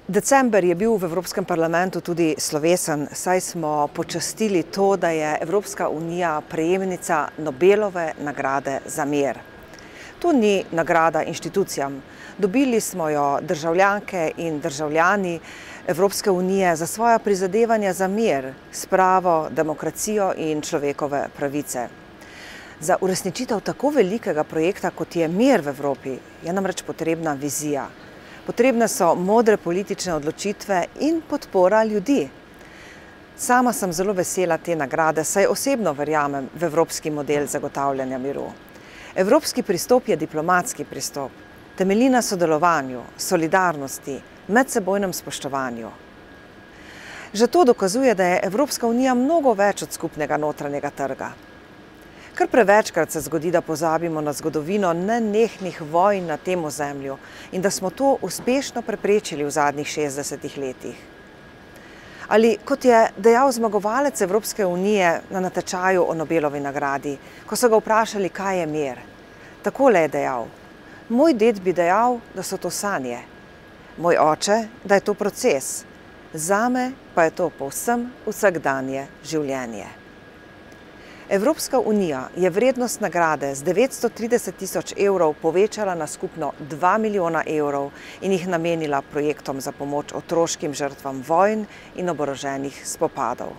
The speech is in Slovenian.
December je bil v Evropskem parlamentu tudi slovesen, saj smo počastili to, da je Evropska unija prejemnica Nobelove nagrade za mir. To ni nagrada inštitucijam. Dobili smo jo državljanke in državljani Evropske unije za svoja prizadevanja za mir, spravo, demokracijo in človekove pravice. Za uresničitev tako velikega projekta, kot je mir v Evropi, je namreč potrebna vizija. Potrebne so modre politične odločitve in podpora ljudi. Sama sem zelo vesela te nagrade, saj osebno verjamem v evropski model zagotavljanja miru. Evropski pristop je diplomatski pristop, temelji na sodelovanju, solidarnosti, medsebojnem spoštovanju. Že to dokazuje, da je Evropska unija mnogo več od skupnega notranjega trga. Kar prevečkrat se zgodi, da pozabimo na zgodovino nenehnih vojn na tem ozemlju in da smo to uspešno preprečili v zadnjih 60 letih. Ali kot je dejal zmagovalec Evropske unije na natečaju o Nobelovi nagradi, ko so ga vprašali, kaj je mir. Takole je dejal: moj ded bi dejal, da so to sanje. Moj oče, da je to proces. Zame pa je to povsem vsakdanje življenje. Evropska unija je vrednost nagrade z 930 tisoč evrov povečala na skupno 2 milijona evrov in jih namenila projektom za pomoč otroškim žrtvam vojn in oboroženih spopadov.